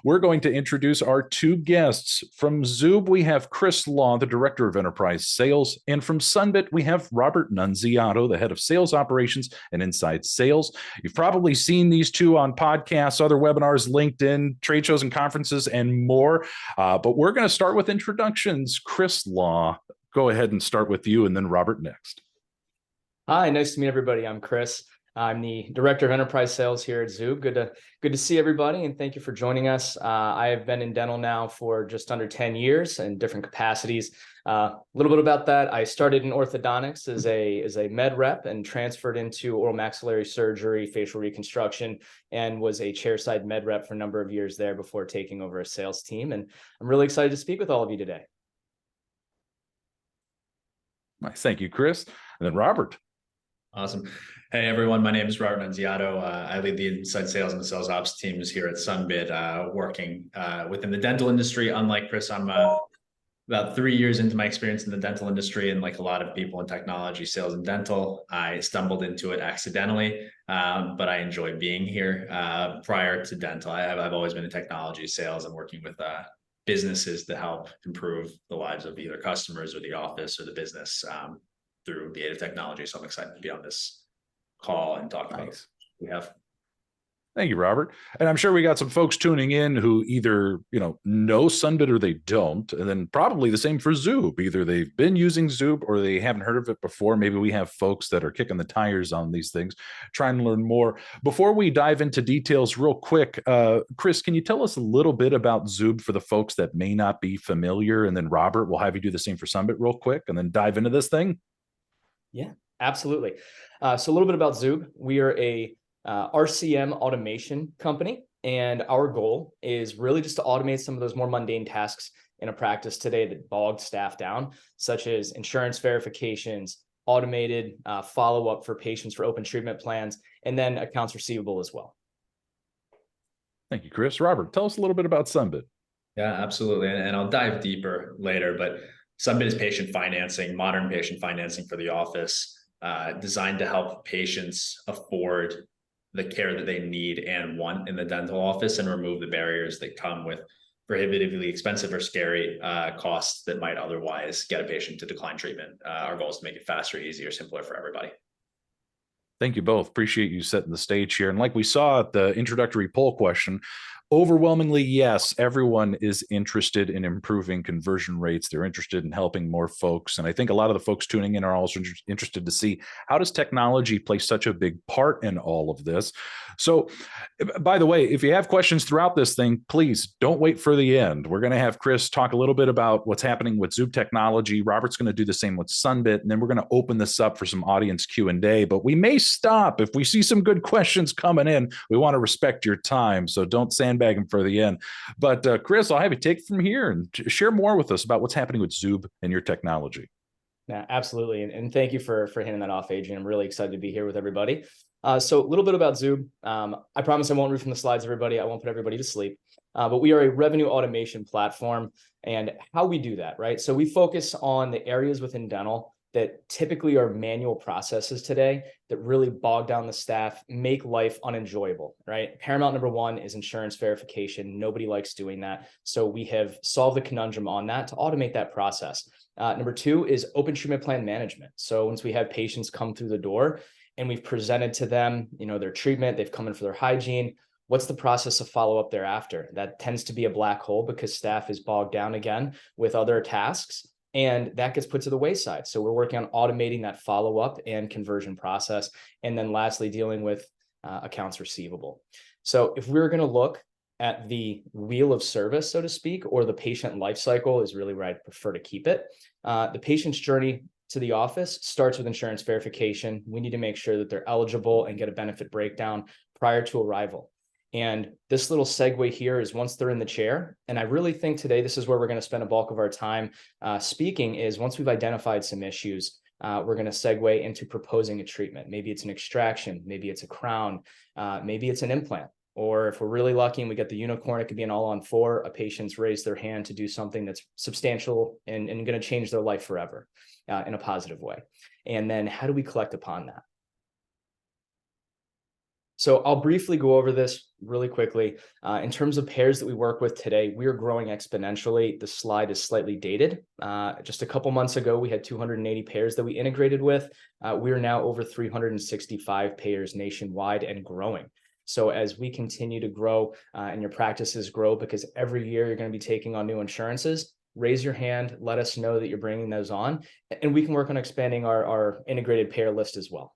We're going to introduce our two guests. From Zuub, we have Chris Law, the Director of Enterprise Sales. And from Sunbit, we have Robert Nunziato, the Head of Sales Operations and Inside Sales. You've probably seen these two on podcasts, other webinars, LinkedIn, trade shows and conferences, and more. But we're going to start with introductions. Chris Law, go ahead and start with you, and then Robert next. Hi, nice to meet everybody. I'm Chris. I'm the Director of Enterprise Sales here at Zuub. Good to see everybody, and thank you for joining us. I have been in dental now for just under 10 years in different capacities. A little bit about that. I started in orthodontics as a med rep and transferred into oral maxillary surgery, facial reconstruction, and was a chairside med rep for a number of years there before taking over a sales team. And I'm really excited to speak with all of you today. Nice. Thank you, Chris. And then Robert. Awesome. Hey, everyone. My name is Robert Nunziato. I lead the inside sales and the sales ops teams here at Sunbit, working within the dental industry. Unlike Chris, I'm about 3 years into my experience in the dental industry, and like a lot of people in technology, sales and dental, I stumbled into it accidentally, but I enjoy being here. Prior to dental, I've always been in technology sales and working with businesses to help improve the lives of either customers or the office or the business through the aid of technology. So I'm excited to be on this call and talk about what we have. Thank you, Robert. And I'm sure we got some folks tuning in who either, know Sunbit or they don't. And then probably the same for Zuub. Either they've been using Zuub or they haven't heard of it before. Maybe we have folks that are kicking the tires on these things, trying to learn more. Before we dive into details real quick, Chris, can you tell us a little bit about Zuub for the folks that may not be familiar? And then Robert, we'll have you do the same for Sunbit real quick and then dive into this thing. Yeah, absolutely. So a little bit about Zuub. We are a RCM automation company, and our goal is really just to automate some of those more mundane tasks in a practice today that bog staff down, such as insurance verifications, automated follow-up for patients for open treatment plans, and then accounts receivable as well. Thank you, Chris. Robert, tell us a little bit about Sunbit. Yeah, absolutely. And I'll dive deeper later, but Sunbit is patient financing, modern patient financing for the office, designed to help patients afford the care that they need and want in the dental office and remove the barriers that come with prohibitively expensive or scary costs that might otherwise get a patient to decline treatment. Our goal is to make it faster, easier, simpler for everybody. Thank you both. Appreciate you setting the stage here. And like we saw at the introductory poll question, overwhelmingly, yes, everyone is interested in improving conversion rates. They're interested in helping more folks. And I think a lot of the folks tuning in are also interested to see, how does technology play such a big part in all of this? So, by the way, if you have questions throughout this thing, please don't wait for the end. We're going to have Chris talk a little bit about what's happening with Zuub technology. Robert's going to do the same with Sunbit, and then we're going to open this up for some audience Q&A. But we may stop if we see some good questions coming in. We want to respect your time, so don't sandbag them for the end. But Chris, I'll have you take it from here and share more with us about what's happening with Zuub and your technology. Yeah, absolutely. And thank you for handing that off, Adrian. I'm really excited to be here with everybody. So a little bit about Zuub. I promise I won't read from the slides, everybody. I won't put everybody to sleep. But we are a revenue automation platform. And how we do that, right? So we focus on the areas within dental that typically are manual processes today that really bog down the staff, make life unenjoyable, right? Paramount number one is insurance verification. Nobody likes doing that. So we have solved the conundrum on that to automate that process. Number two is open treatment plan management. So once we have patients come through the door and we've presented to them, their treatment, they've come in for their hygiene, what's the process of follow-up thereafter? That tends to be a black hole because staff is bogged down again with other tasks, and that gets put to the wayside. So we're working on automating that follow-up and conversion process. And then lastly, dealing with accounts receivable. So if we're going to look at the wheel of service, so to speak, or the patient life cycle is really where I'd prefer to keep it. The patient's journey to the office starts with insurance verification. We need to make sure that they're eligible and get a benefit breakdown prior to arrival. And this little segue here is once they're in the chair, and I really think today this is where we're going to spend a bulk of our time speaking, is once we've identified some issues, we're going to segue into proposing a treatment. Maybe it's an extraction, maybe it's a crown, maybe it's an implant. Or if we're really lucky and we get the unicorn, it could be an all-on-4. A patient's raised their hand to do something that's substantial and going to change their life forever in a positive way. And then how do we collect upon that? So I'll briefly go over this really quickly. In terms of pairs that we work with today, we are growing exponentially. The slide is slightly dated. Just a couple months ago, we had 280 pairs that we integrated with. We are now over 365 pairs nationwide and growing. So as we continue to grow and your practices grow, because every year you're going to be taking on new insurances, raise your hand, let us know that you're bringing those on, and we can work on expanding our integrated payer list as well.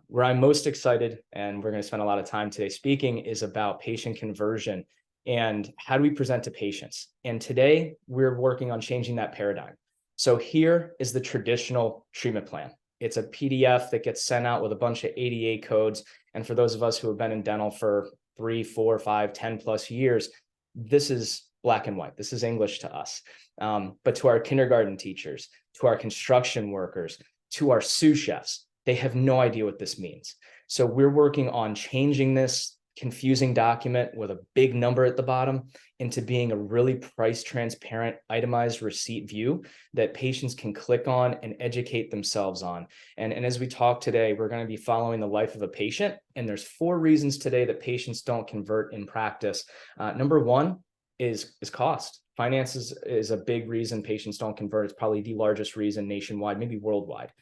Where I'm most excited, and we're going to spend a lot of time today speaking, is about patient conversion and how do we present to patients. And today we're working on changing that paradigm. So here is the traditional treatment plan. It's a PDF that gets sent out with a bunch of ADA codes. And for those of us who have been in dental for 3, 4, 5, 10 plus years, this is black and white. This is English to us. But to our kindergarten teachers, to our construction workers, to our sous chefs, they have no idea what this means. So we're working on changing this confusing document with a big number at the bottom into being a really price transparent, itemized receipt view that patients can click on and educate themselves on. And as we talk today, we're going to be following the life of a patient. And there's 4 reasons today that patients don't convert in practice. Number 1 is cost. Finances is a big reason patients don't convert. It's probably the largest reason nationwide, maybe worldwide.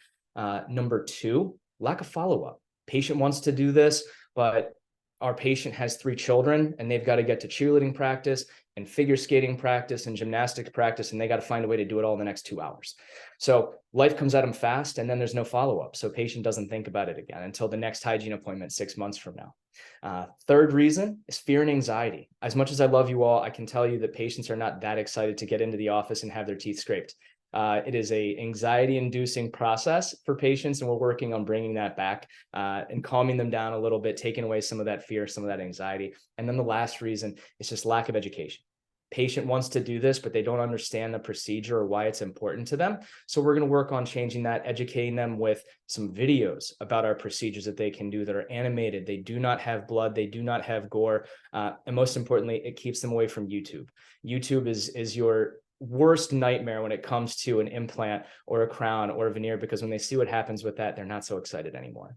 Number 2, lack of follow-up. Patient wants to do this, but our patient has 3 children and they've got to get to cheerleading practice and figure skating practice and gymnastics practice, and they got to find a way to do it all in the next 2 hours. So life comes at them fast, and then there's no follow-up. So patient doesn't think about it again until the next hygiene appointment 6 months from now. Third reason is fear and anxiety. As much as I love you all, I can tell you that patients are not that excited to get into the office and have their teeth scraped. It is a anxiety-inducing process for patients, and we're working on bringing that back and calming them down a little bit, taking away some of that fear, some of that anxiety. And then the last reason is just lack of education. Patient wants to do this, but they don't understand the procedure or why it's important to them. So we're going to work on changing that, educating them with some videos about our procedures that they can do that are animated. They do not have blood. They do not have gore. And most importantly, it keeps them away from YouTube. YouTube is your worst nightmare when it comes to an implant or a crown or a veneer, because when they see what happens with that, they're not so excited anymore.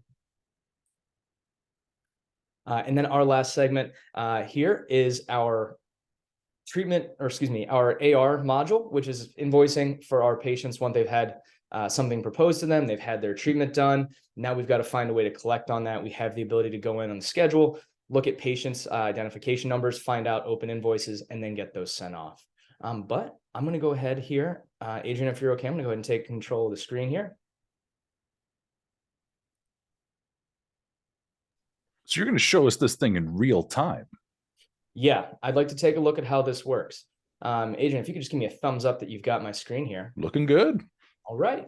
And then our last segment here is our our AR module, which is invoicing for our patients when they've had something proposed to them, they've had their treatment done. Now we've got to find a way to collect on that. We have the ability to go in on the schedule, look at patients' identification numbers, find out open invoices, and then get those sent off. But I'm going to go ahead here. Adrian, if you're okay, I'm going to go ahead and take control of the screen here. So you're going to show us this thing in real time. Yeah, I'd like to take a look at how this works. Adrian, if you could just give me a thumbs up that you've got my screen here. Looking good. All right.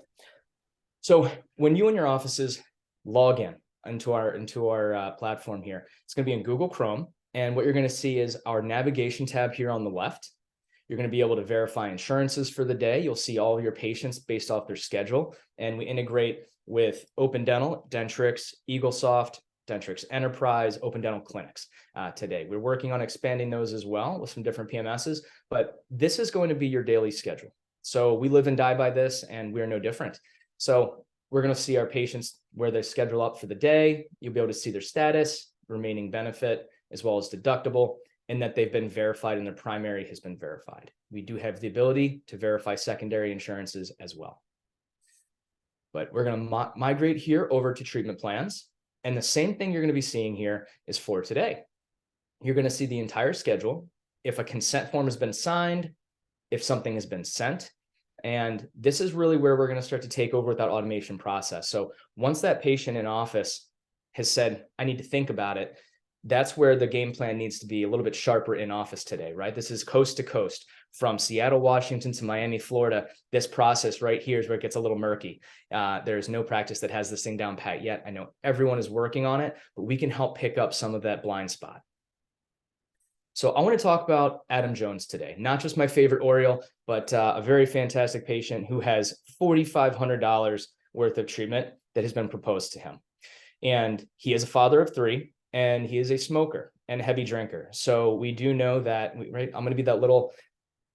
So when you and your offices log in into our platform here, it's going to be in Google Chrome. And what you're going to see is our navigation tab here on the left. You're going to be able to verify insurances for the day. You'll see all of your patients based off their schedule. And we integrate with Open Dental, Dentrix, EagleSoft, Dentrix Enterprise, Open Dental Clinics today. We're working on expanding those as well with some different PMSs, but this is going to be your daily schedule. So we live and die by this, and we're no different. So we're going to see our patients where they schedule up for the day. You'll be able to see their status, remaining benefit, as well as deductible, and that they've been verified and their primary has been verified. We do have the ability to verify secondary insurances as well. But we're going to migrate here over to treatment plans. And the same thing you're going to be seeing here is for today. You're going to see the entire schedule, if a consent form has been signed, if something has been sent. And this is really where we're going to start to take over with that automation process. So once that patient in office has said, I need to think about it, that's where the game plan needs to be a little bit sharper in office today, right? This is coast to coast from Seattle, Washington to Miami, Florida. This process right here is where it gets a little murky. There's no practice that has this thing down pat yet. I know everyone is working on it, but we can help pick up some of that blind spot. So I want to talk about Adam Jones today, not just my favorite Oriole, but a very fantastic patient who has $4,500 worth of treatment that has been proposed to him. And he is a father of 3. And he is a smoker and a heavy drinker. So we do know that, right? I'm going to be that little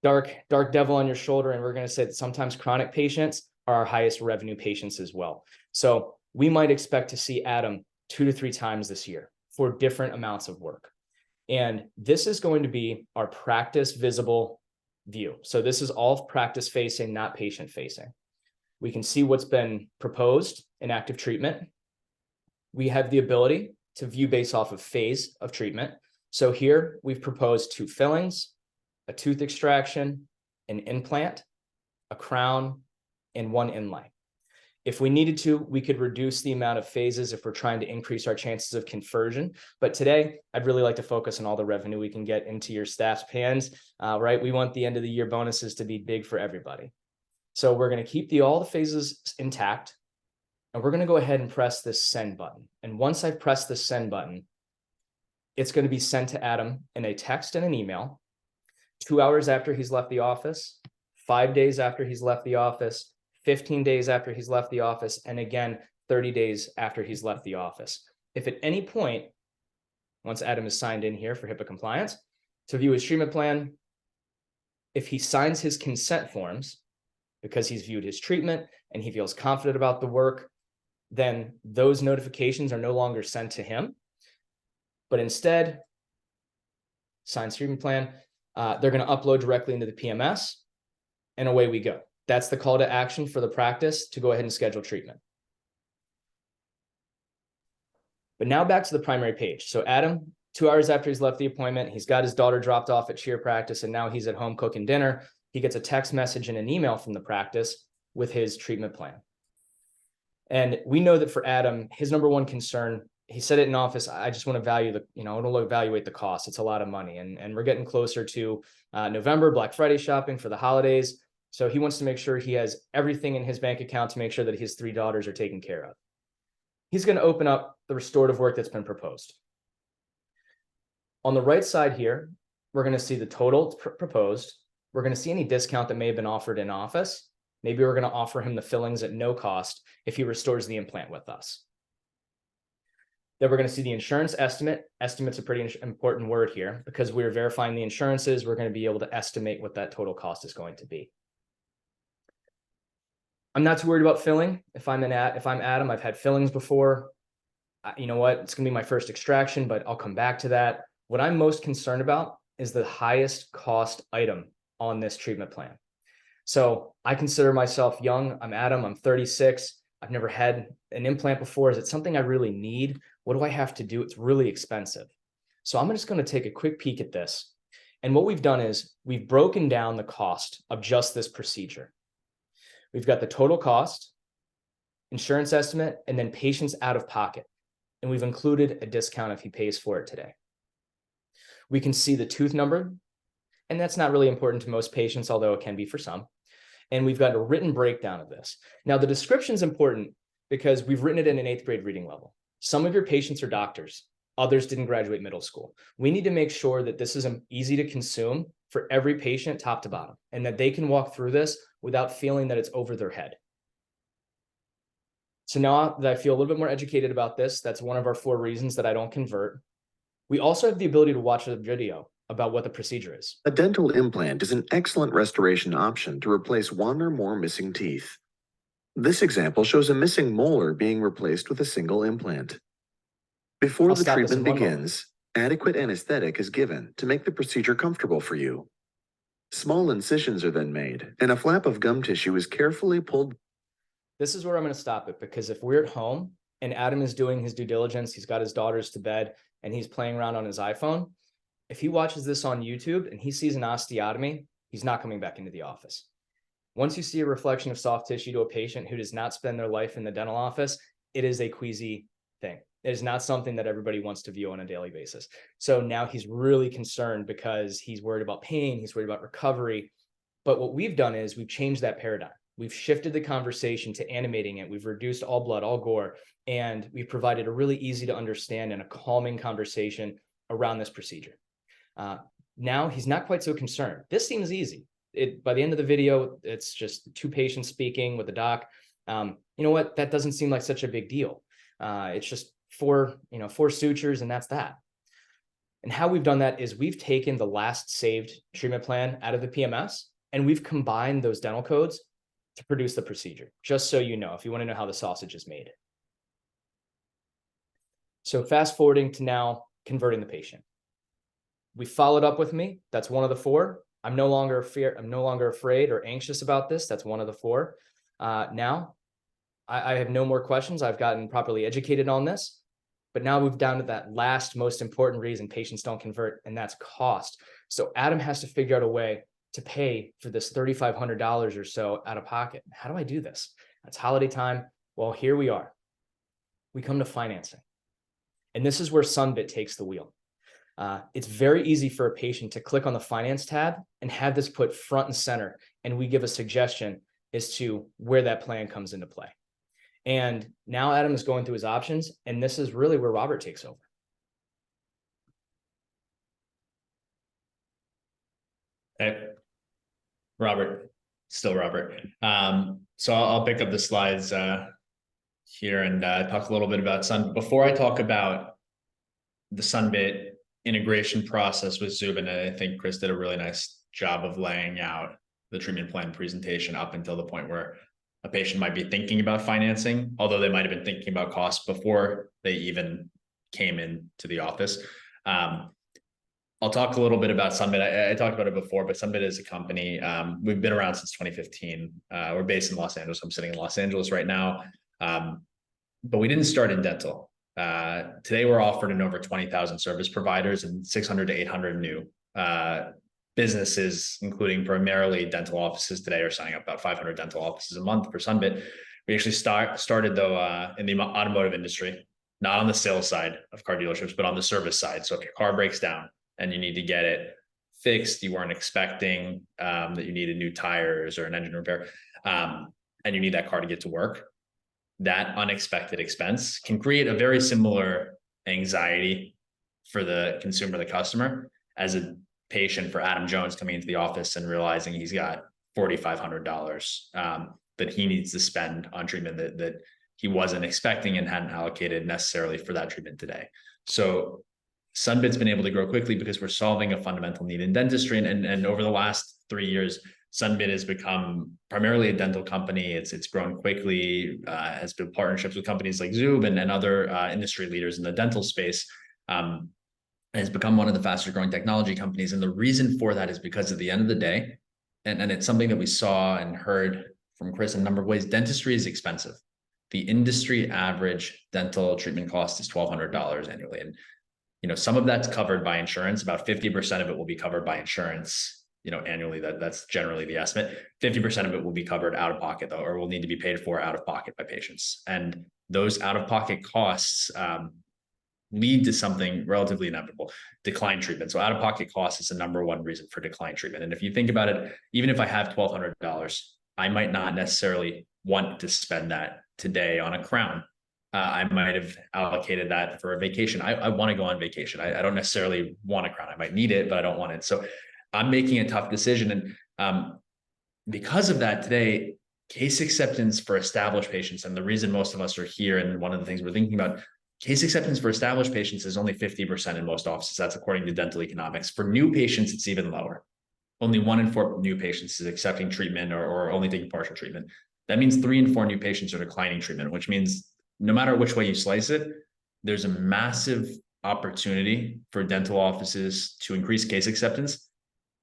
dark devil on your shoulder. And we're going to say that sometimes chronic patients are our highest revenue patients as well. So we might expect to see Adam 2 to 3 times this year for different amounts of work. And this is going to be our practice visible view. So this is all practice facing, not patient facing. We can see what's been proposed in active treatment. We have the ability to view based off of phase of treatment. So here we've proposed 2 fillings, a tooth extraction, an implant, a crown, and 1 inlay. If we needed to, we could reduce the amount of phases if we're trying to increase our chances of conversion. But today, I'd really like to focus on all the revenue we can get into your staff's hands, right? We want the end of the year bonuses to be big for everybody. So we're going to keep all the phases intact, and we're going to go ahead and press this send button. And once I've pressed the send button, it's going to be sent to Adam in a text and an email, 2 hours after he's left the office, 5 days after he's left the office, 15 days after he's left the office, and again, 30 days after he's left the office. If at any point, once Adam is signed in here for HIPAA compliance, to view his treatment plan, if he signs his consent forms, because he's viewed his treatment and he feels confident about the work, then those notifications are no longer sent to him, but instead, signs treatment plan, they're going to upload directly into the PMS, and away we go. That's the call to action for the practice to go ahead and schedule treatment. But now back to the primary page. So Adam, 2 hours after he's left the appointment, he's got his daughter dropped off at cheer practice, and now he's at home cooking dinner. He gets a text message and an email from the practice with his treatment plan. And we know that for Adam, his number one concern, he said it in office, I just want to value I want to evaluate the cost. It's a lot of money. And we're getting closer to November, Black Friday shopping for the holidays. So he wants to make sure he has everything in his bank account to make sure that his 3 daughters are taken care of. He's going to open up the restorative work that's been proposed. On the right side here, we're going to see the total proposed. We're going to see any discount that may have been offered in office. Maybe we're going to offer him the fillings at no cost if he restores the implant with us. Then we're going to see the insurance estimate. Estimate's a pretty important word here because we're verifying the insurances. We're going to be able to estimate what that total cost is going to be. I'm not too worried about filling. If I'm Adam, I've had fillings before. You know what? It's going to be my first extraction, but I'll come back to that. What I'm most concerned about is the highest cost item on this treatment plan. So I consider myself young. I'm Adam. I'm 36. I've never had an implant before. Is it something I really need? What do I have to do? It's really expensive. So I'm just going to take a quick peek at this. And what we've done is we've broken down the cost of just this procedure. We've got the total cost, insurance estimate, and then patient's out of pocket. And we've included a discount if he pays for it today. We can see the tooth number, and that's not really important to most patients, although it can be for some. And we've got a written breakdown of this. Now, the description is important because we've written it in an 8th grade reading level. Some of your patients are doctors. Others didn't graduate middle school. We need to make sure that this is easy to consume for every patient top to bottom, and that they can walk through this without feeling that it's over their head. So now that I feel a little bit more educated about this, that's one of our 4 reasons that I don't convert. We also have the ability to watch a video about what the procedure is. A dental implant is an excellent restoration option to replace 1 or more missing teeth. This example shows a missing molar being replaced with a single implant. Before the treatment begins, adequate anesthetic is given to make the procedure comfortable for you. Small incisions are then made, and a flap of gum tissue is carefully pulled. This is where I'm going to stop it, because if we're at home and Adam is doing his due diligence, he's got his daughters to bed, and he's playing around on his iPhone, if he watches this on YouTube and he sees an osteotomy, he's not coming back into the office. Once you see a reflection of soft tissue to a patient who does not spend their life in the dental office, it is a queasy thing. It is not something that everybody wants to view on a daily basis. So now he's really concerned because he's worried about pain, he's worried about recovery. But what we've done is we've changed that paradigm. We've shifted the conversation to animating it. We've reduced all blood, all gore, and we've provided a really easy to understand and a calming conversation around this procedure. Now he's not quite so concerned. This seems easy. By the end of the video, it's just 2 patients speaking with the doc. You know what? That doesn't seem like such a big deal. It's just 4 sutures, and that's that. And how we've done that is we've taken the last saved treatment plan out of the PMS, and we've combined those dental codes to produce the procedure, just so you know, if you want to know how the sausage is made. So fast forwarding to now converting the patient. We followed up with me. That's one of the 4. I'm no longer afraid or anxious about this. That's one of the 4. Now I have no more questions. I've gotten properly educated on this, but now we've down to that last most important reason patients don't convert, and that's cost. So Adam has to figure out a way to pay for this $3,500 or so out of pocket. How do I do this? It's holiday time. Well, here we are. We come to financing. And this is where Sunbit takes the wheel. It's very easy for a patient to click on the finance tab and have this put front and center. And we give a suggestion as to where that plan comes into play. And now Adam is going through his options. And this is really where Robert takes over. Hey, Robert, still Robert. So I'll pick up the slides here and talk a little bit about Sun. Before I talk about the Sunbit integration process with Zuub, and I think Chris did a really nice job of laying out the treatment plan presentation up until the point where a patient might be thinking about financing, although they might have been thinking about costs before they even came into the office. I'll talk a little bit about Sunbit. I talked about it before, but Sunbit is a company. We've been around since 2015. We're based in Los Angeles. I'm sitting in Los Angeles right now. But we didn't start in dental. Today, we're offered in over 20,000 service providers and 600 to 800 new businesses, including primarily dental offices. Today are signing up about 500 dental offices a month for Sunbit. We actually started though in the automotive industry, not on the sales side of car dealerships, but on the service side. So if your car breaks down and you need to get it fixed, you weren't expecting that you needed new tires or an engine repair, and you need that car to get to work, that unexpected expense can create a very similar anxiety for the consumer, the customer, as a patient for Adam Jones coming into the office and realizing he's got $4,500 that he needs to spend on treatment that he wasn't expecting and hadn't allocated necessarily for that treatment today. So Sunbit's been able to grow quickly because we're solving a fundamental need in dentistry. And over the last 3 years, Sunbit has become primarily a dental company. It's grown quickly, has built partnerships with companies like Zuub and other industry leaders in the dental space. Has become one of the fastest growing technology companies. And the reason for that is because at the end of the day, and it's something that we saw and heard from Chris in a number of ways, dentistry is expensive. The industry average dental treatment cost is $1,200 annually. And, some of that's covered by insurance. About 50% of it will be covered by insurance, annually. That's generally the estimate. 50% of it will be covered out of pocket though, or will need to be paid for out of pocket by patients. And those out of pocket costs, lead to something relatively inevitable: decline treatment. So out-of-pocket cost is the number one reason for decline treatment. And if you think about it, even if I have $1,200, I might not necessarily want to spend that today on a crown. I might have allocated that for a vacation. I want to go on vacation. I don't necessarily want a crown. I might need it, but I don't want it. So I'm making a tough decision. And because of that, today, case acceptance for established patients, and the reason most of us are here, and one of the things we're thinking about, case acceptance for established patients is only 50% in most offices. That's according to dental economics. For new patients, it's even lower. Only 1 in 4 new patients is accepting treatment or only taking partial treatment. That means 3 in 4 new patients are declining treatment, which means no matter which way you slice it, there's a massive opportunity for dental offices to increase case acceptance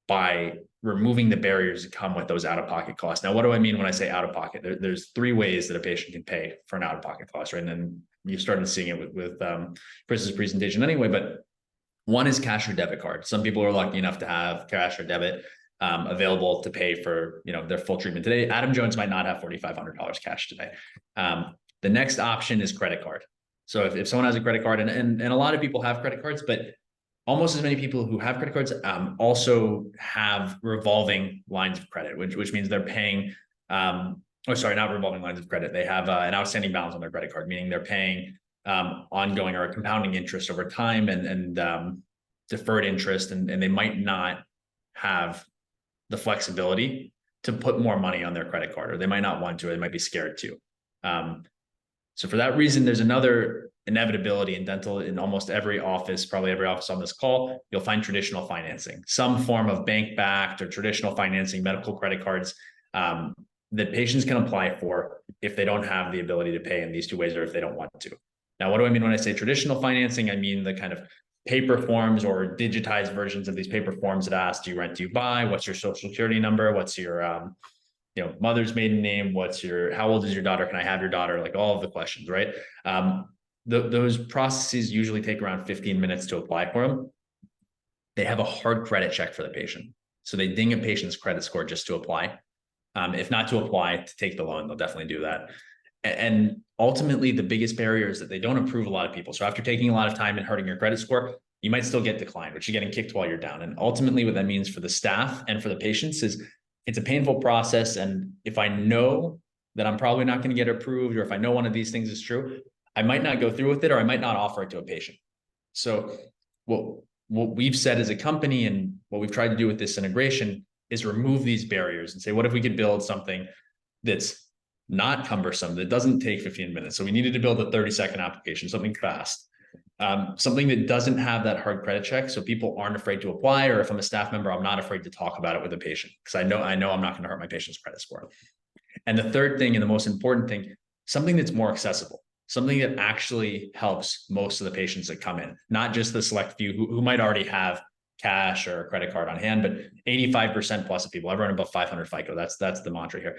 by removing the barriers that come with those out-of-pocket costs. Now, what do I mean when I say out-of-pocket? There's 3 ways that a patient can pay for an out-of-pocket cost, right? And then you started seeing it with Chris's presentation anyway, but one is cash or debit card. Some people are lucky enough to have cash or debit available to pay for their full treatment today. Adam Jones might not have $4,500 cash today. The next option is credit card. So if someone has a credit card, and a lot of people have credit cards, but almost as many people who have credit cards also have revolving lines of credit, which means they're paying, not revolving lines of credit. They have an outstanding balance on their credit card, meaning they're paying ongoing or compounding interest over time and deferred interest, and they might not have the flexibility to put more money on their credit card, or they might not want to, or they might be scared to. So for that reason, there's another inevitability in dental. In almost every office, probably every office on this call, you'll find traditional financing, some form of bank-backed or traditional financing, medical credit cards that patients can apply for if they don't have the ability to pay in these 2 ways, or if they don't want to. Now, what do I mean when I say traditional financing? I mean the kind of paper forms or digitized versions of these paper forms that ask, do you rent, do you buy? What's your social security number? What's your mother's maiden name? How old is your daughter? Can I have your daughter? Like all of the questions, right? Those processes usually take around 15 minutes to apply for them. They have a hard credit check for the patient. So they ding a patient's credit score just to apply. If not to apply, to take the loan, they'll definitely do that. And ultimately, the biggest barrier is that they don't approve a lot of people. So after taking a lot of time and hurting your credit score, you might still get declined, but you're getting kicked while you're down. And ultimately, what that means for the staff and for the patients is it's a painful process. And if I know that I'm probably not going to get approved, or if I know one of these things is true, I might not go through with it, or I might not offer it to a patient. So what we've said as a company and what we've tried to do with this integration is remove these barriers and say, what if we could build something that's not cumbersome, that doesn't take 15 minutes? So we needed to build a 30-second application, something fast, something that doesn't have that hard credit check. So people aren't afraid to apply, or if I'm a staff member, I'm not afraid to talk about it with a patient because I know I'm not going to hurt my patient's credit score. And the third thing, and the most important thing, something that's more accessible, something that actually helps most of the patients that come in, not just the select few who might already have cash or a credit card on hand, but 85% plus of people, everyone above 500 FICO. That's the mantra here.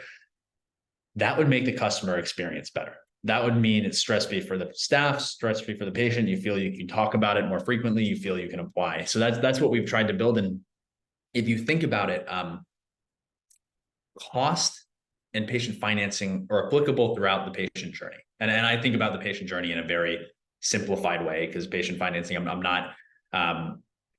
That would make the customer experience better. That would mean it's stress-free for the staff, stress-free for the patient. You feel you can talk about it more frequently. You feel you can apply. So that's what we've tried to build. And if you think about it, cost and patient financing are applicable throughout the patient journey. And I think about the patient journey in a very simplified way, because patient financing, I'm not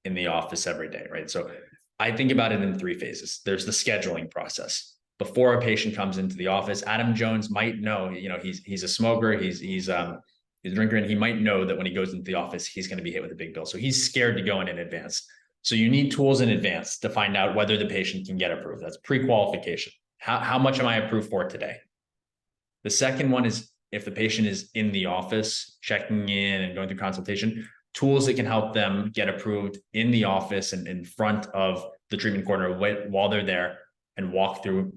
in the office every day, right? So I think about it in 3 phases. There's the scheduling process. Before a patient comes into the office, Adam Jones might know, he's a smoker, he's a drinker, and he might know that when he goes into the office, he's going to be hit with a big bill. So he's scared to go in advance. So you need tools in advance to find out whether the patient can get approved. That's pre-qualification. How much am I approved for today? The second one is if the patient is in the office, checking in and going through consultation, tools that can help them get approved in the office and in front of the treatment coordinator while they're there and walk through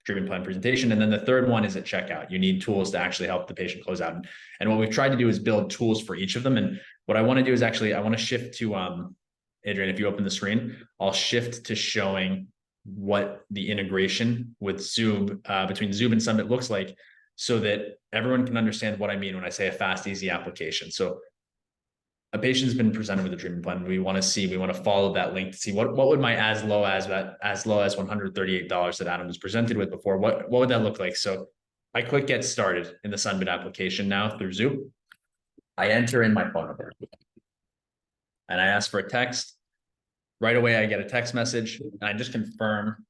treatment plan presentation. And then the third one is at checkout. You need tools to actually help the patient close out. And what we've tried to do is build tools for each of them. And what I want to do is actually, I want to shift to, Adrian, if you open the screen, I'll shift to showing what the integration with Zuub, between Zuub and Sunbit looks like, so that everyone can understand what I mean when I say a fast, easy application. So a patient's been presented with a treatment plan. We want to follow that link to see what would my as low as $138 that Adam was presented with before, what would that look like? So I click get started in the Sunbit application now through Zuub. I enter in my phone number and I ask for a text. Right away, I get a text message and I just confirm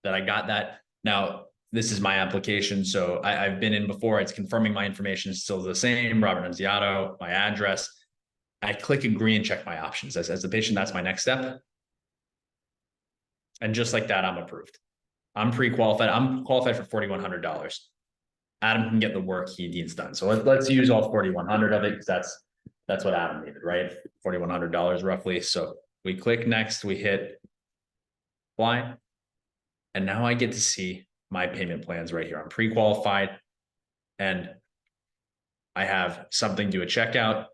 that I got that. Now, this is my application. So I've been in before. It's confirming my information is still the same. Robert Nunziato, my address. I click agree and check my options. As the patient, that's my next step. And just like that, I'm approved. I'm pre-qualified. I'm qualified for $4,100. Adam can get the work he needs done. So let's use all 4,100 of it, because that's what Adam needed, right? $4,100 roughly. So we click next, we hit apply. And now I get to see my payment plans right here. I'm pre-qualified and I have something to a checkout,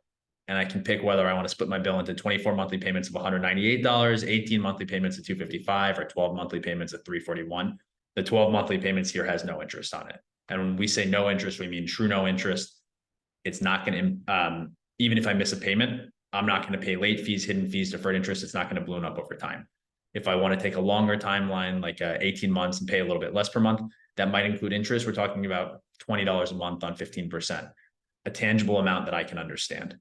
and I can pick whether I want to split my bill into 24 monthly payments of $198, 18 monthly payments of $255, or 12 monthly payments of $341. The 12 monthly payments here has no interest on it. And when we say no interest, we mean true no interest. It's not going to, even if I miss a payment, I'm not going to pay late fees, hidden fees, deferred interest. It's not going to balloon up over time. If I want to take a longer timeline, like 18 months and pay a little bit less per month, that might include interest. We're talking about $20 a month on 15%, a tangible amount that I can understand.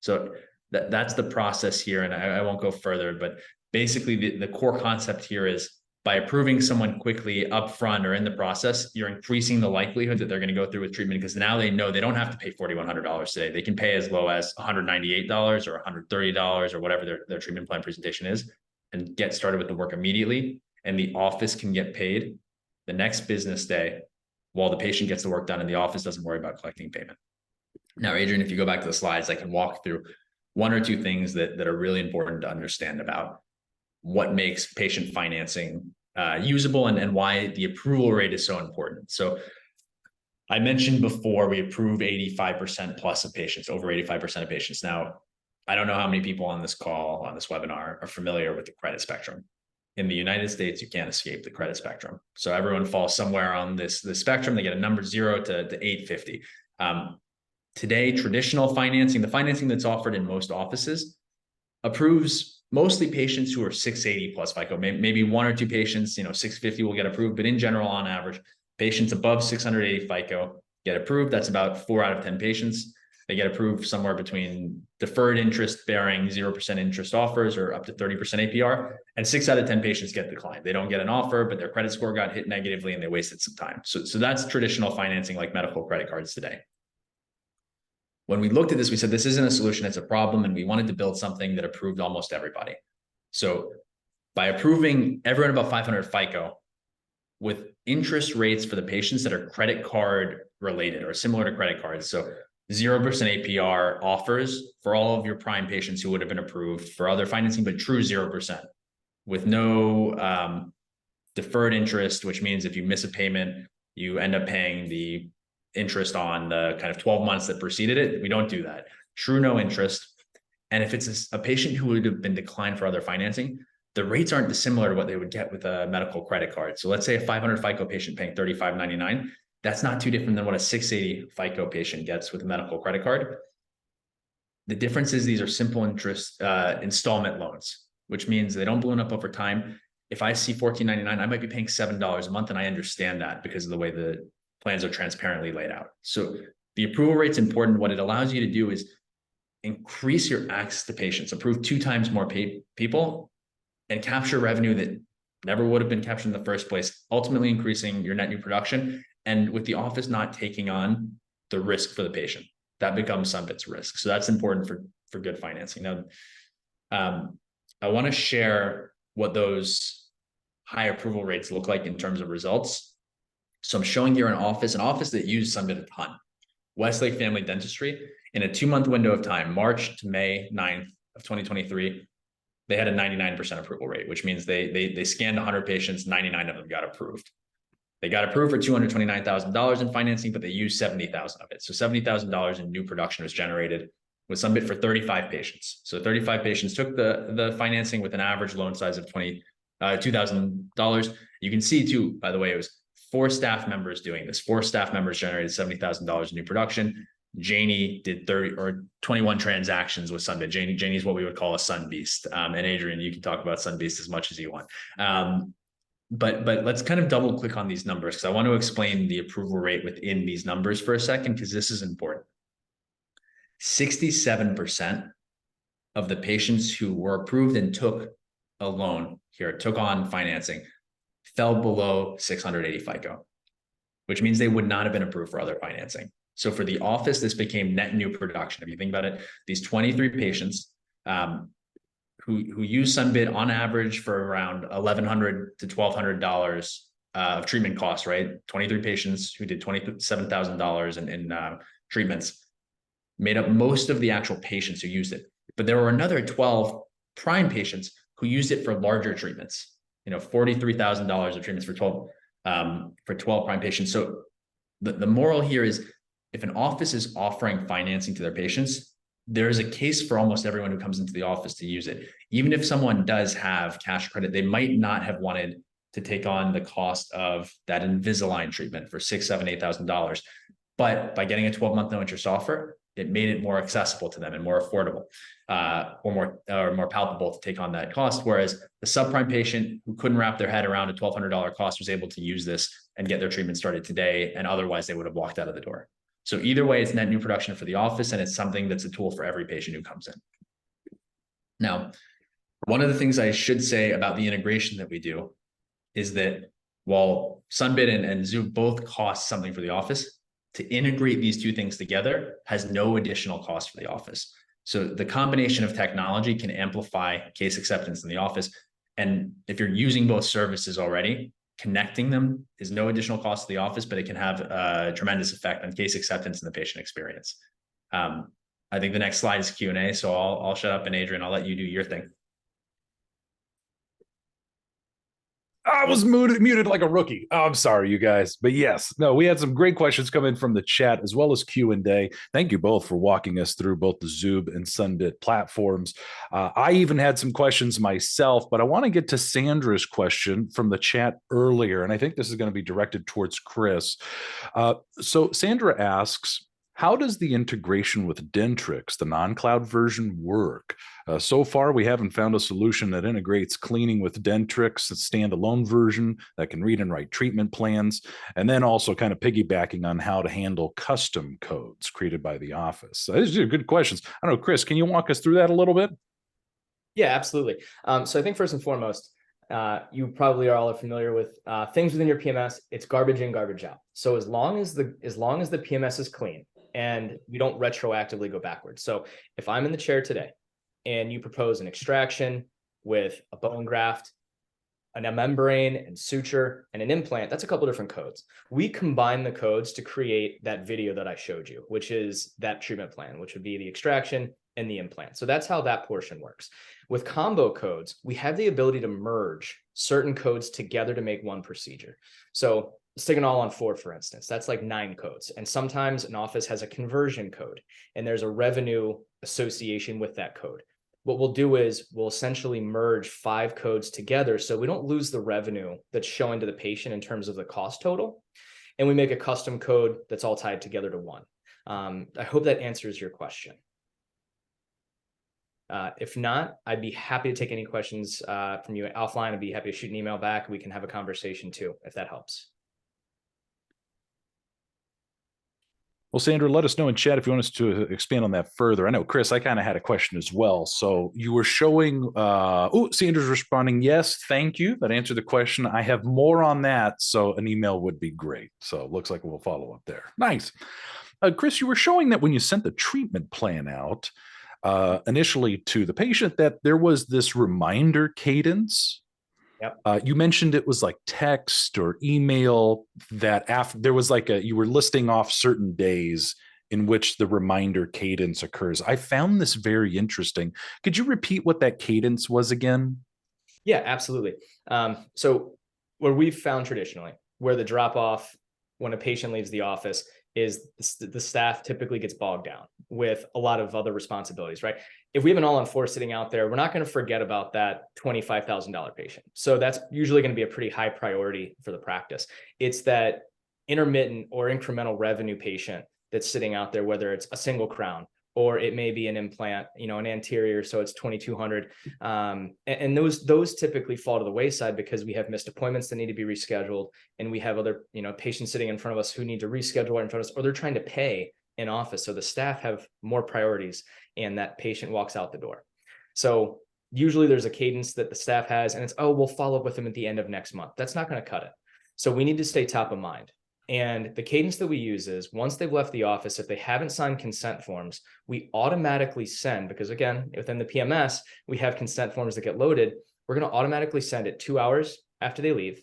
So that's the process here. And I won't go further, but basically the core concept here is by approving someone quickly upfront or in the process, you're increasing the likelihood that they're going to go through with treatment, because now they know they don't have to pay $4,100 today. They can pay as low as $198 or $130 or whatever their treatment plan presentation is, and get started with the work immediately. And the office can get paid the next business day while the patient gets the work done and the office doesn't worry about collecting payment. Now, Adrian, if you go back to the slides, I can walk through 1 or 2 things that are really important to understand about what makes patient financing usable and why the approval rate is so important. So I mentioned before, we approve 85% plus of patients, over 85% of patients. Now, I don't know how many people on this call, on this webinar, are familiar with the credit spectrum. In the United States, you can't escape the credit spectrum. So everyone falls somewhere on this spectrum. They get a number 0 to 850. Today, traditional financing, the financing that's offered in most offices, approves mostly patients who are 680 plus FICO. Maybe 1 or 2 patients, 650 will get approved, but in general, on average, patients above 680 FICO get approved. That's about 4 out of 10 patients. They get approved somewhere between deferred interest bearing 0% interest offers or up to 30% APR, and 6 out of 10 patients get declined. They don't get an offer, but their credit score got hit negatively and they wasted some time. So that's traditional financing like medical credit cards today. When we looked at this, we said, this isn't a solution, it's a problem. And we wanted to build something that approved almost everybody. So by approving everyone above 500 FICO with interest rates for the patients that are credit card related or similar to credit cards. So 0% APR offers for all of your prime patients who would have been approved for other financing, but true 0% with no deferred interest, which means if you miss a payment, you end up paying the interest on the kind of 12 months that preceded it. We don't do that. True no interest. And if it's a patient who would have been declined for other financing, the rates aren't dissimilar to what they would get with a medical credit card. So let's say a 500 FICO patient paying $35.99. That's not too different than what a 680 FICO patient gets with a medical credit card. The difference is these are simple interest installment loans, which means they don't balloon up over time. If I see $14.99, I might be paying $7 a month, and I understand that because of the way the plans are transparently laid out. So the approval rate's important. What it allows you to do is increase your access to patients, approve 2 times more people, and capture revenue that never would have been captured in the first place, ultimately increasing your net new production. And with the office not taking on the risk for the patient, that becomes Sunbit's risk. So that's important for good financing. Now, I want to share what those high approval rates look like in terms of results. So I'm showing here an office that used Sunbit a ton, Westlake Family Dentistry. In a 2-month window of time, March to May 9th of 2023, they had a 99% approval rate, which means they scanned 100 patients, 99 of them got approved. They got approved for $229,000 in financing, but they used $70,000 of it. So $70,000 in new production was generated with Sunbit for 35 patients. So 35 patients took the financing with an average loan size of $2,000. You can see too, by the way, it was 4 staff members doing this. 4 staff members generated $70,000 in new production. Janie did 21 transactions with Sunbit. Janie's what we would call a Sun Beast. And Adrian, you can talk about Sun Beast as much as you want. But let's kind of double click on these numbers because I want to explain the approval rate within these numbers for a second, because this is important. 67% of the patients who were approved and took a loan here, took on financing, fell below 680 FICO, which means they would not have been approved for other financing. So for the office, this became net new production. If you think about it, these 23 patients who use Sunbit on average for around $1,100 to $1,200 of treatment costs, right? 23 patients who did $27,000 in treatments made up most of the actual patients who used it. But there were another 12 prime patients who used it for larger treatments, $43,000 of treatments for 12 prime patients. So the moral here is if an office is offering financing to their patients, there's a case for almost everyone who comes into the office to use it. Even if someone does have cash credit, they might not have wanted to take on the cost of that Invisalign treatment for $6,000, $7,000, $8,000. But by getting a 12-month no interest offer, it made it more accessible to them and more affordable, or more palpable to take on that cost. Whereas the subprime patient who couldn't wrap their head around a $1,200 cost was able to use this and get their treatment started today, and otherwise they would have walked out of the door. So either way, it's net new production for the office, and it's something that's a tool for every patient who comes in. Now, one of the things I should say about the integration that we do is that while Sunbit and Zuub both cost something for the office, to integrate these 2 things together has no additional cost for the office. So the combination of technology can amplify case acceptance in the office. And if you're using both services already, connecting them is no additional cost to the office, but it can have a tremendous effect on case acceptance and the patient experience. I think the next slide is Q&A, so I'll shut up, and Adrian, I'll let you do your thing. I was muted like a rookie. Oh, I'm sorry, you guys. But yes, no, we had some great questions come in from the chat as well as Q&A. Thank you both for walking us through both the Zuub and Sunbit platforms. I even had some questions myself, but I want to get to Sandra's question from the chat earlier. And I think this is going to be directed towards Chris. So Sandra asks, how does the integration with Dentrix, the non-cloud version, work? So far, we haven't found a solution that integrates cleaning with Dentrix, a standalone version that can read and write treatment plans, and then also kind of piggybacking on how to handle custom codes created by the office. So these are good questions. I don't know, Chris, can you walk us through that a little bit? Yeah, absolutely. So I think first and foremost, you probably are all familiar with things within your PMS. It's garbage in, garbage out. So as long as the PMS is clean and we don't retroactively go backwards. So if I'm in the chair today and you propose an extraction with a bone graft, a membrane and suture and an implant, that's a couple different codes. We combine the codes to create that video that I showed you, which is that treatment plan, which would be the extraction and the implant. So that's how that portion works. With combo codes, we have the ability to merge certain codes together to make one procedure. So let's take an all-on-4, for instance. That's like 9 codes. And sometimes an office has a conversion code, and there's a revenue association with that code. What we'll do is we'll essentially merge 5 codes together so we don't lose the revenue that's showing to the patient in terms of the cost total. And we make a custom code that's all tied together to one. I hope that answers your question. If not, I'd be happy to take any questions from you offline. I'd be happy to shoot an email back. We can have a conversation too, if that helps. Well, Sandra, let us know in chat if you want us to expand on that further. I know, Chris, I kind of had a question as well. So you were showing, Sandra's responding, yes, thank you. That answered the question. I have more on that, so an email would be great. So it looks like we'll follow up there. Nice. Chris, you were showing that when you sent the treatment plan out, initially to the patient, that there was this reminder cadence. Yep. You mentioned it was like text or email that after there was like you were listing off certain days in which the reminder cadence occurs. I found this very interesting. Could you repeat what that cadence was again? Yeah, absolutely. So where we've found traditionally, where the drop off when a patient leaves the office is the staff typically gets bogged down with a lot of other responsibilities, right? If we have an all-on-4 sitting out there, we're not going to forget about that $25,000 patient. So that's usually going to be a pretty high priority for the practice. It's that intermittent or incremental revenue patient that's sitting out there, whether it's a single crown or it may be an implant, an anterior, so it's 2,200. And those typically fall to the wayside because we have missed appointments that need to be rescheduled, and we have other, patients sitting in front of us who need to reschedule in front of us, or they're trying to pay in office. So the staff have more priorities, and that patient walks out the door. So usually there's a cadence that the staff has, and it's, we'll follow up with them at the end of next month. That's not going to cut it. So we need to stay top of mind. And the cadence that we use is once they've left the office, if they haven't signed consent forms, we automatically send, because again, within the PMS, we have consent forms that get loaded. We're going to automatically send it 2 hours after they leave,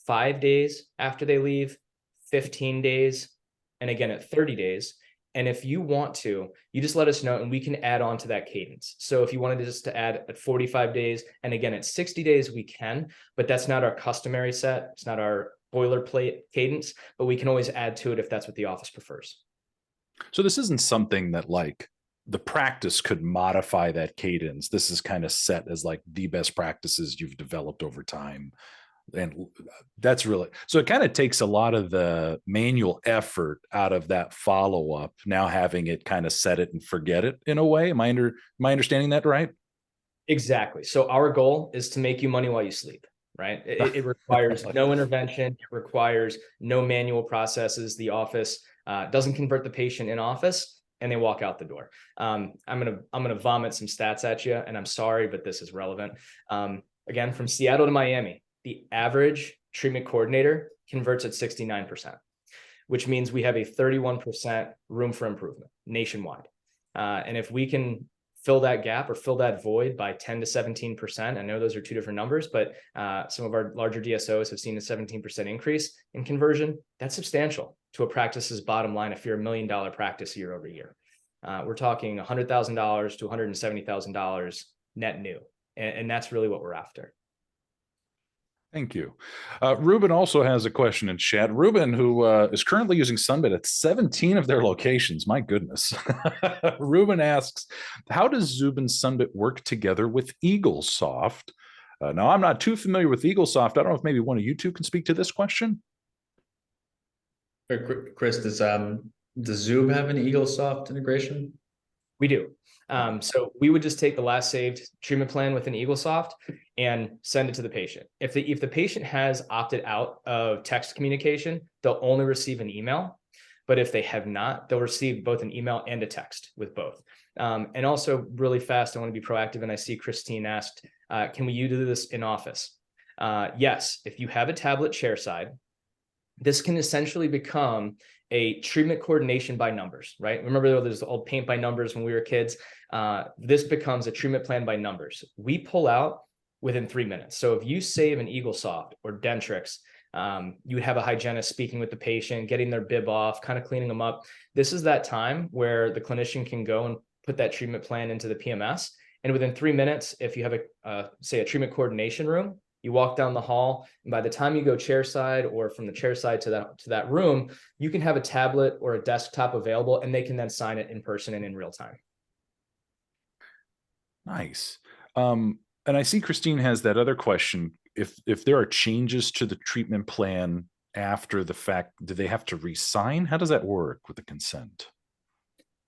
5 days after they leave, 15 days, and again at 30 days. And if you want to, you just let us know and we can add on to that cadence. So if you wanted just to add at 45 days, and again at 60 days, we can, but that's not our customary set. It's not our boilerplate cadence, but we can always add to it if that's what the office prefers. So this isn't something that like the practice could modify that cadence. This is kind of set as like the best practices you've developed over time. And that's really, so it kind of takes a lot of the manual effort out of that follow-up, now having it kind of set it and forget it in a way. Am I understanding that right? Exactly. So our goal is to make you money while you sleep. Right. It requires no intervention. It requires no manual processes. The office doesn't convert the patient in office, and they walk out the door. I'm gonna vomit some stats at you, and I'm sorry, but this is relevant. Again, from Seattle to Miami, the average treatment coordinator converts at 69%, which means we have a 31% room for improvement nationwide. And if we can fill that gap or fill that void by 10 to 17%. I know those are 2 different numbers, but some of our larger DSOs have seen a 17% increase in conversion. That's substantial to a practice's bottom line if you're $1 million practice year over year. We're talking $100,000 to $170,000 net new. And that's really what we're after. Thank you. Ruben also has a question in chat. Ruben, who is currently using Sunbit at 17 of their locations. My goodness. Ruben asks, how does Zuub and Sunbit work together with EagleSoft? Now, I'm not too familiar with EagleSoft. I don't know if maybe one of you two can speak to this question. Chris, does Zuub have an EagleSoft integration? We do. So we would just take the last saved treatment plan within EagleSoft and send it to the patient. If the patient has opted out of text communication, they'll only receive an email. But if they have not, they'll receive both an email and a text with both. And also really fast, I want to be proactive. And I see Christine asked, can we do this in office? Yes, if you have a tablet chairside, this can essentially become a treatment coordination by numbers, right? Remember there's the old paint by numbers when we were kids. This becomes a treatment plan by numbers. We pull out within 3 minutes. So if you save an EagleSoft or Dentrix, you would have a hygienist speaking with the patient, getting their bib off, kind of cleaning them up. This is that time where the clinician can go and put that treatment plan into the PMS. And within 3 minutes, if you have say a treatment coordination room, you walk down the hall, and by the time you go chairside or from the chairside to that room, you can have a tablet or a desktop available, and they can then sign it in person and in real time. Nice. And I see Christine has that other question. If there are changes to the treatment plan after the fact, do they have to re-sign? How does that work with the consent?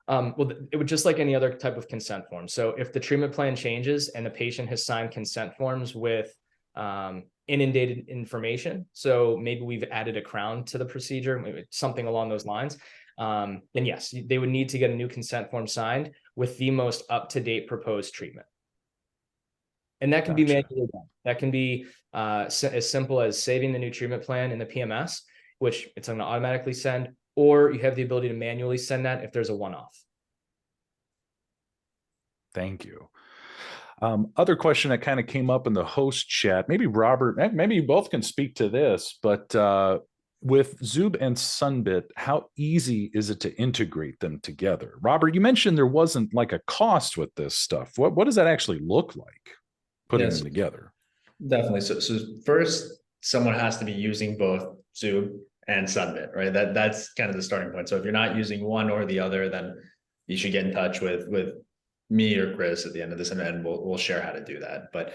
Well, it would just like any other type of consent form. So if the treatment plan changes and the patient has signed consent forms with inundated information, so maybe we've added a crown to the procedure, maybe something along those lines, then yes, they would need to get a new consent form signed with the most up-to-date proposed treatment. And that can be manually done. That can be as simple as saving the new treatment plan in the PMS, which it's going to automatically send, or you have the ability to manually send that if there's a one-off. Thank you. Other question that kind of came up in the host chat, maybe Robert, maybe you both can speak to this, but with Zuub and Sunbit, how easy is it to integrate them together? Robert, you mentioned there wasn't like a cost with this stuff. What does that actually look like, putting them together? Definitely. So first, someone has to be using both Zuub and Sunbit, right? That's kind of the starting point. So if you're not using one or the other, then you should get in touch with me or Chris at the end of this, and then we'll share how to do that. But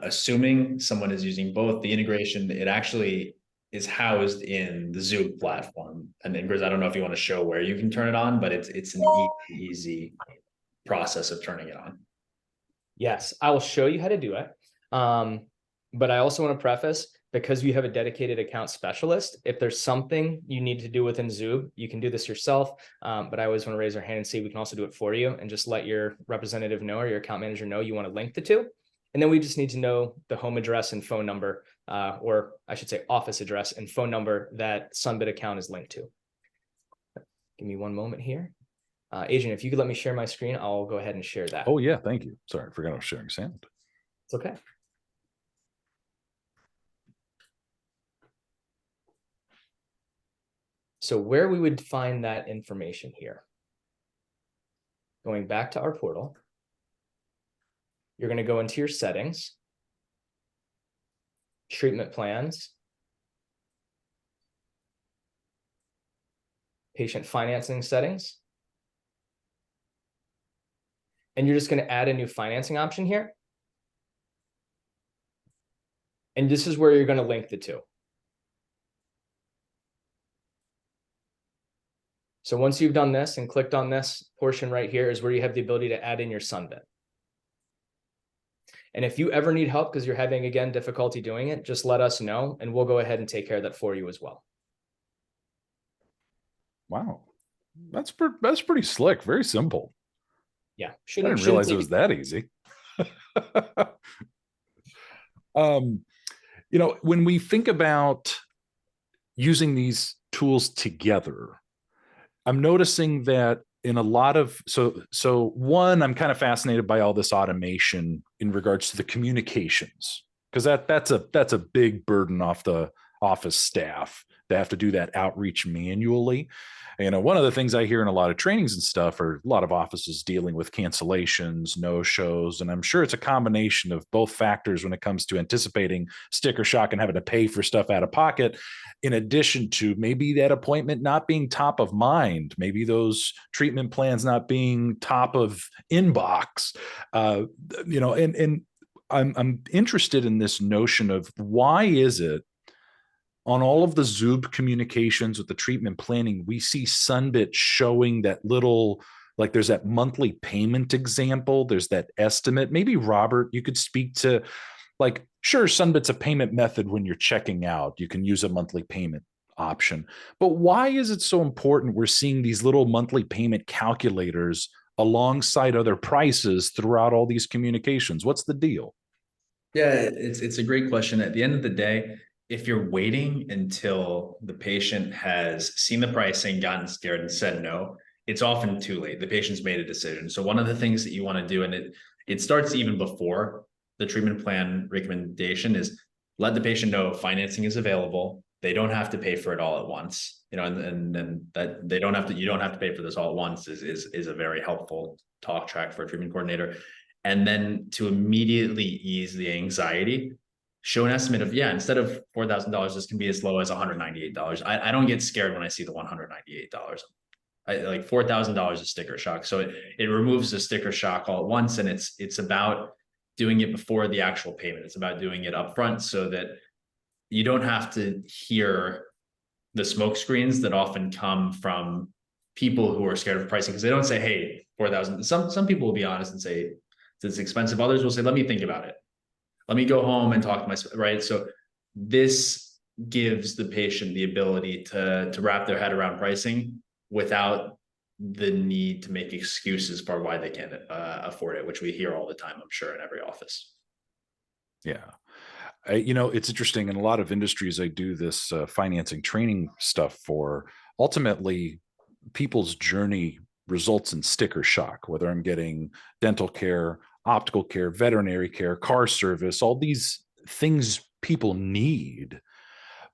assuming someone is using both, the integration, it actually is housed in the Zuub platform. And then Chris, I don't know if you want to show where you can turn it on, but it's an easy process of turning it on. Yes, I will show you how to do it. But I also want to preface, because you have a dedicated account specialist, if there's something you need to do within Zuub, you can do this yourself. But I always want to raise our hand and see we can also do it for you, and just let your representative know or your account manager know you want to link the two. And then we just need to know the home address and phone number, or I should say office address and phone number that Sunbit account is linked to. Give me one moment here. Adrian, if you could let me share my screen, I'll go ahead and share that. Oh yeah, thank you. Sorry, I forgot I was sharing sound. It's okay. So where we would find that information here, going back to our portal, you're going to go into your settings, treatment plans, patient financing settings, and you're just going to add a new financing option here. And this is where you're going to link the two. So once you've done this and clicked on this portion right here is where you have the ability to add in your Sunbit. And if you ever need help because you're having, again, difficulty doing it, just let us know and we'll go ahead and take care of that for you as well. Wow. That's pretty slick. Very simple. Yeah. I didn't realize it was that easy. You know, when we think about using these tools together, I'm noticing that in a lot of, so one, I'm kind of fascinated by all this automation in regards to the communications, because that's a big burden off the office staff to have to do that outreach manually. One of the things I hear in a lot of trainings and stuff are a lot of offices dealing with cancellations, no-shows, and I'm sure it's a combination of both factors when it comes to anticipating sticker shock and having to pay for stuff out of pocket, in addition to maybe that appointment not being top of mind, maybe those treatment plans not being top of inbox, and I'm interested in this notion of why is it on all of the Zuub communications with the treatment planning, we see Sunbit showing that little, like there's that monthly payment example, there's that estimate. Maybe Robert, you could speak to, like, sure, Sunbit's a payment method when you're checking out. You can use a monthly payment option. But why is it so important we're seeing these little monthly payment calculators alongside other prices throughout all these communications? What's the deal? Yeah, it's a great question. At the end of the day, if you're waiting until the patient has seen the pricing, gotten scared, and said no, it's often too late. The patient's made a decision. So one of the things that you want to do, and it starts even before the treatment plan recommendation, is let the patient know financing is available. They don't have to pay for it all at once, and that they don't have to, you don't have to pay for this all at once is a very helpful talk track for a treatment coordinator. And then to immediately ease the anxiety, show an estimate of, instead of $4,000, this can be as low as $198. I don't get scared when I see the $198. Like $4,000 is sticker shock. So it removes the sticker shock all at once. And it's about doing it before the actual payment. It's about doing it upfront so that you don't have to hear the smoke screens that often come from people who are scared of pricing, because they don't say, hey, 4,000. Some people will be honest and say it's expensive. Others will say, let me think about it. Let me go home and talk to myself, right? So this gives the patient the ability to wrap their head around pricing without the need to make excuses for why they can't afford it, which we hear all the time, I'm sure, in every office. Yeah. It's interesting. In a lot of industries, I do this financing training stuff for. Ultimately, people's journey results in sticker shock, whether I'm getting dental care, optical care, veterinary care, car service, all these things people need.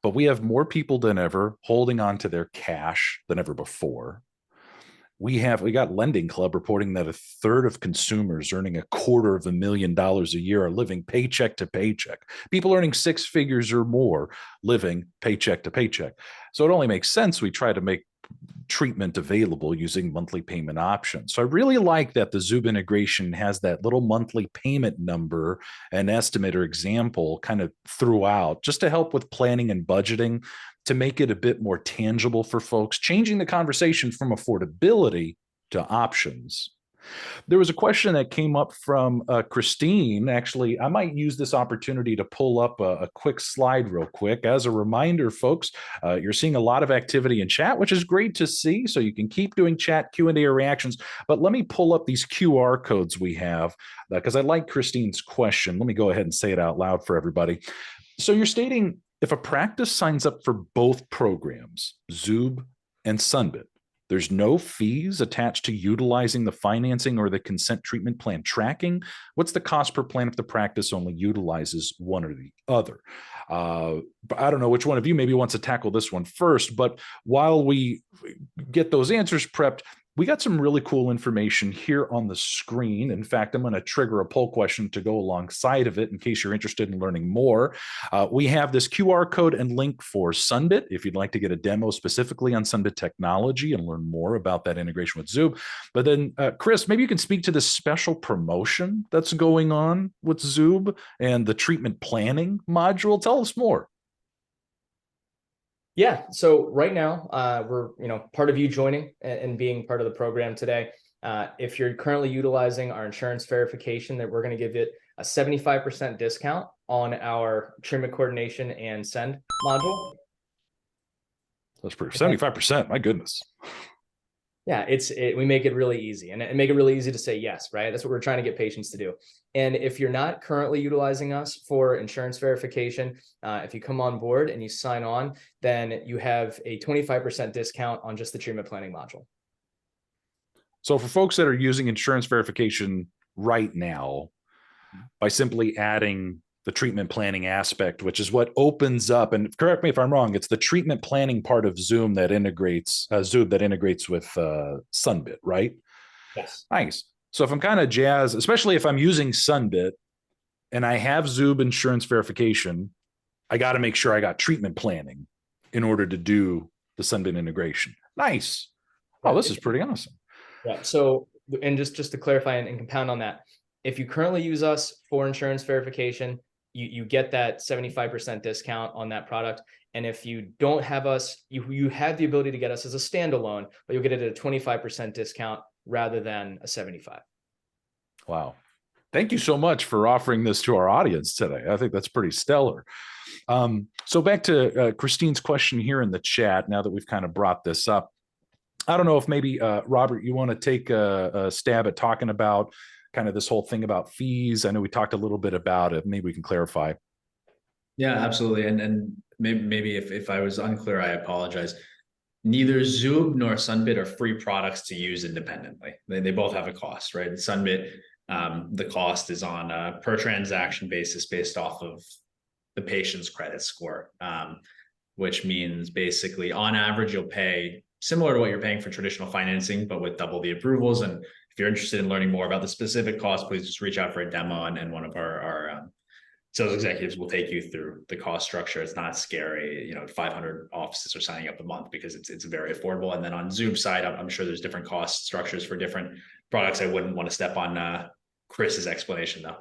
But we have more people than ever holding on to their cash than ever before. We got Lending Club reporting that a third of consumers earning $250,000 a year are living paycheck to paycheck. People earning six figures or more living paycheck to paycheck. So it only makes sense we try to make treatment available using monthly payment options. So I really like that the Zuub integration has that little monthly payment number and estimate or example kind of throughout, just to help with planning and budgeting, to make it a bit more tangible for folks, changing the conversation from affordability to options. There was a question that came up from Christine. Actually, I might use this opportunity to pull up a quick slide real quick. As a reminder, folks, you're seeing a lot of activity in chat, which is great to see. So you can keep doing chat, Q&A, or reactions. But let me pull up these QR codes we have, because I like Christine's question. Let me go ahead and say it out loud for everybody. So you're stating, if a practice signs up for both programs, Zuub and Sunbit, there's no fees attached to utilizing the financing or the consent treatment plan tracking. What's the cost per plan if the practice only utilizes one or the other? I don't know which one of you maybe wants to tackle this one first, but while we get those answers prepped, we got some really cool information here on the screen. In fact, I'm going to trigger a poll question to go alongside of it in case you're interested in learning more. We have this QR code and link for Sunbit if you'd like to get a demo specifically on Sunbit technology and learn more about that integration with Zuub. But then, Chris, maybe you can speak to this special promotion that's going on with Zuub and the treatment planning module. Tell us more. Yeah, so right now, we're part of you joining and being part of the program today. If you're currently utilizing our insurance verification, that we're going to give it a 75% discount on our treatment coordination and send module. That's pretty 75%. My goodness. Yeah, we make it really easy and make it really easy to say yes, right? That's what we're trying to get patients to do. And if you're not currently utilizing us for insurance verification, if you come on board and you sign on, then you have a 25% discount on just the treatment planning module. So for folks that are using insurance verification right now, by simply adding the treatment planning aspect, which is what opens up, and correct me if I'm wrong, it's the treatment planning part of Zuub that integrates with Sunbit, right? Yes. Nice. So if I'm kind of jazzed, especially if I'm using Sunbit and I have Zuub insurance verification, I got to make sure I got treatment planning in order to do the Sunbit integration. Nice. Oh, this is pretty awesome. Yeah. So, and just to clarify and compound on that, if you currently use us for insurance verification, you get that 75% discount on that product. And if you don't have us, you have the ability to get us as a standalone, but you'll get it at a 25% discount rather than a 75. Wow. Thank you so much for offering this to our audience today. I think that's pretty stellar. So back to Christine's question here in the chat, now that we've kind of brought this up. I don't know if maybe, Robert, you want to take a stab at talking about kind of this whole thing about fees. I know we talked a little bit about it. Maybe we can clarify. Yeah, absolutely. And maybe if I was unclear, I apologize. Neither Zuub nor Sunbit are free products to use independently. They both have a cost, right? Sunbit, the cost is on a per transaction basis based off of the patient's credit score, which means basically on average, you'll pay similar to what you're paying for traditional financing, but with double the approvals. And if you're interested in learning more about the specific cost, please just reach out for a demo, and one of our sales executives will take you through the cost structure. It's not scary. 500 offices are signing up a month because it's very affordable. And then on Zuub's side, I'm sure there's different cost structures for different products. I wouldn't want to step on Chris's explanation though.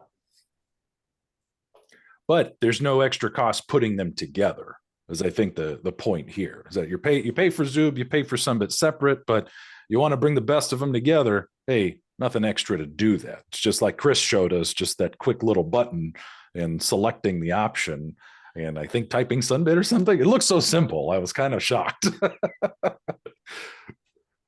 But there's no extra cost putting them together, is I think the point here is that you pay for Zuub, you pay for Sunbit separate, but you want to bring the best of them together. Hey, nothing extra to do that. It's just like Chris showed us, just that quick little button and selecting the option. And I think typing Sunbit or something, it looks so simple. I was kind of shocked.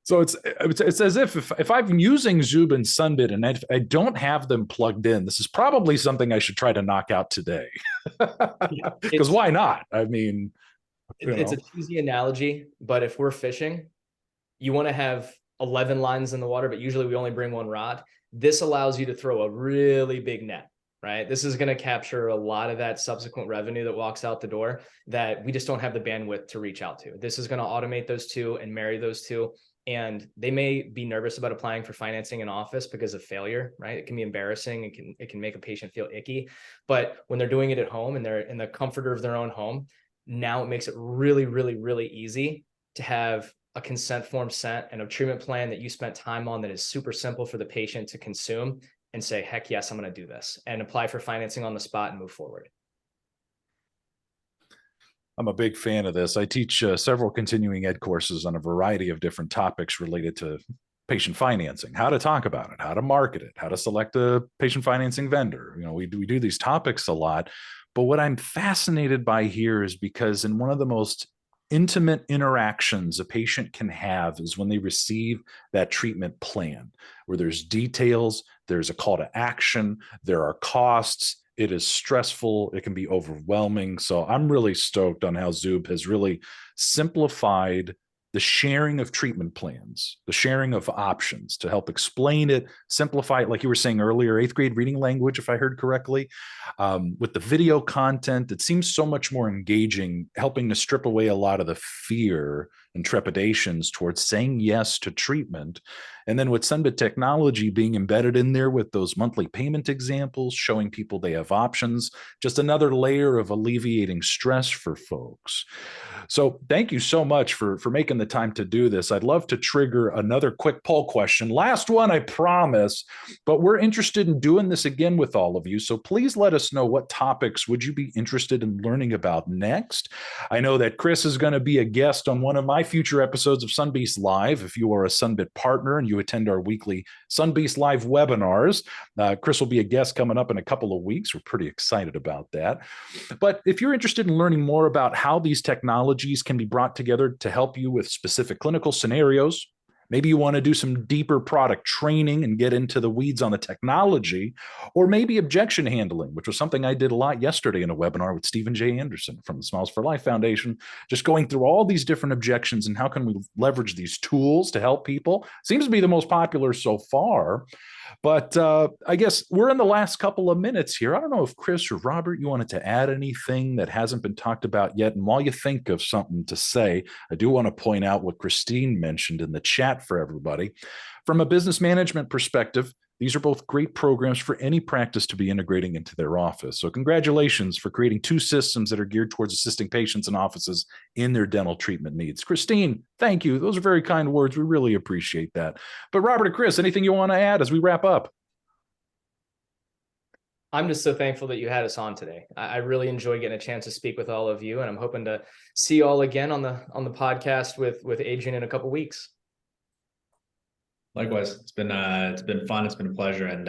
So it's as if I'm using Zuub and Sunbit and I don't have them plugged in, this is probably something I should try to knock out today. Because why not? I mean, it's a cheesy analogy, but if we're fishing, you want to have 11 lines in the water, but usually we only bring one rod. This allows you to throw a really big net, right? This is going to capture a lot of that subsequent revenue that walks out the door that we just don't have the bandwidth to reach out to. This is going to automate those two and marry those two. And they may be nervous about applying for financing in office because of failure, right? It can be embarrassing. It can make a patient feel icky. But when they're doing it at home and they're in the comfort of their own home, now it makes it really, really, really easy to have a consent form sent and a treatment plan that you spent time on that is super simple for the patient to consume and say, heck yes, I'm going to do this, and apply for financing on the spot and move forward. I'm a big fan of this. I teach several continuing ed courses on a variety of different topics related to patient financing, how to talk about it, how to market it, how to select a patient financing vendor. We do these topics a lot, but what I'm fascinated by here is because in one of the most intimate interactions a patient can have is when they receive that treatment plan, where there's details, there's a call to action, there are costs. It is stressful. It can be overwhelming. So I'm really stoked on how Zuub has really simplified the sharing of treatment plans, the sharing of options to help explain it, simplify it, like you were saying earlier, 8th grade reading language, if I heard correctly, with the video content. It seems so much more engaging, helping to strip away a lot of the fear and trepidations towards saying yes to treatment. And then with Sunbit technology being embedded in there with those monthly payment examples, showing people they have options, just another layer of alleviating stress for folks. So thank you so much for making the time to do this. I'd love to trigger another quick poll question. Last one, I promise, but we're interested in doing this again with all of you. So please let us know what topics would you be interested in learning about next. I know that Chris is going to be a guest on one of my future episodes of Sunbeast Live. If you are a Sunbit partner and you attend our weekly Sunbeast Live webinars, Chris will be a guest coming up in a couple of weeks. We're pretty excited about that. But if you're interested in learning more about how these technologies can be brought together to help you with specific clinical scenarios, Maybe you want to do some deeper product training and get into the weeds on the technology, or maybe objection handling, which was something I did a lot yesterday in a webinar with Stephen J. Anderson from the Smiles for Life Foundation, just going through all these different objections and how can we leverage these tools to help people. Seems to be the most popular so far. But I guess we're in the last couple of minutes here. I don't know if Chris or Robert, you wanted to add anything that hasn't been talked about yet. And while you think of something to say, I do want to point out what Christine mentioned in the chat for everybody. From a business management perspective, these are both great programs for any practice to be integrating into their office. So congratulations for creating 2 systems that are geared towards assisting patients and offices in their dental treatment needs. Christine, thank you. Those are very kind words. We really appreciate that. But Robert and Chris, anything you want to add as we wrap up? I'm just so thankful that you had us on today. I really enjoyed getting a chance to speak with all of you, and I'm hoping to see you all again on the podcast with Adrian in a couple weeks. Likewise, it's been fun. It's been a pleasure, and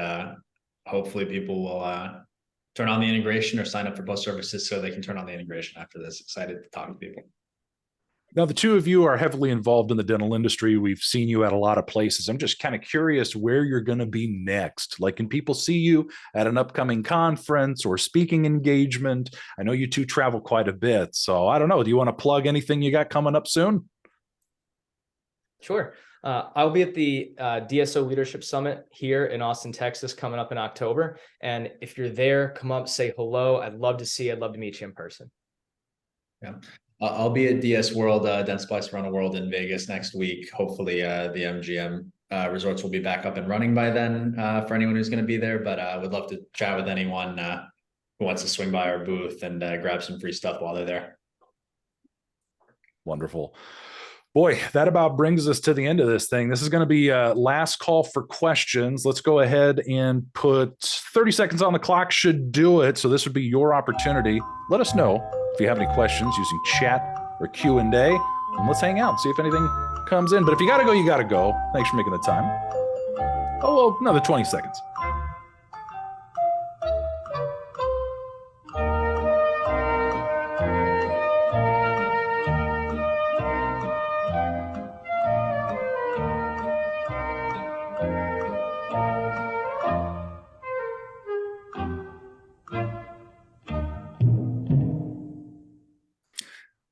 hopefully people will turn on the integration or sign up for both services so they can turn on the integration after this. Excited to talk to people. Now, the 2 of you are heavily involved in the dental industry. We've seen you at a lot of places. I'm just kind of curious where you're going to be next. Like, can people see you at an upcoming conference or speaking engagement? I know you 2 travel quite a bit. So I don't know. Do you want to plug anything you got coming up soon? Sure. I'll be at the DSO Leadership Summit here in Austin, Texas, coming up in October. And if you're there, come up, say hello. I'd love to see you. I'd love to meet you in person. Yeah. I'll be at DS World, Dentsply Around the World in Vegas next week. Hopefully the MGM resorts will be back up and running by then for anyone who's going to be there. But I would love to chat with anyone who wants to swing by our booth and grab some free stuff while they're there. Wonderful. Boy, that about brings us to the end of this thing. This is going to be last call for questions. Let's go ahead and put 30 seconds on the clock. Should do it. So this would be your opportunity. Let us know if you have any questions using chat or Q&A, and let's hang out, see if anything comes in. But if you got to go, you got to go. Thanks for making the time. Oh, well, another 20 seconds.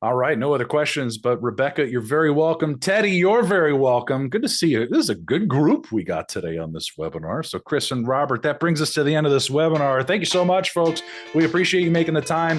All right, no other questions, but Rebecca, you're very welcome. Teddy, you're very welcome. Good to see you. This is a good group we got today on this webinar. So Chris and Robert, that brings us to the end of this webinar. Thank you so much, folks. We appreciate you making the time.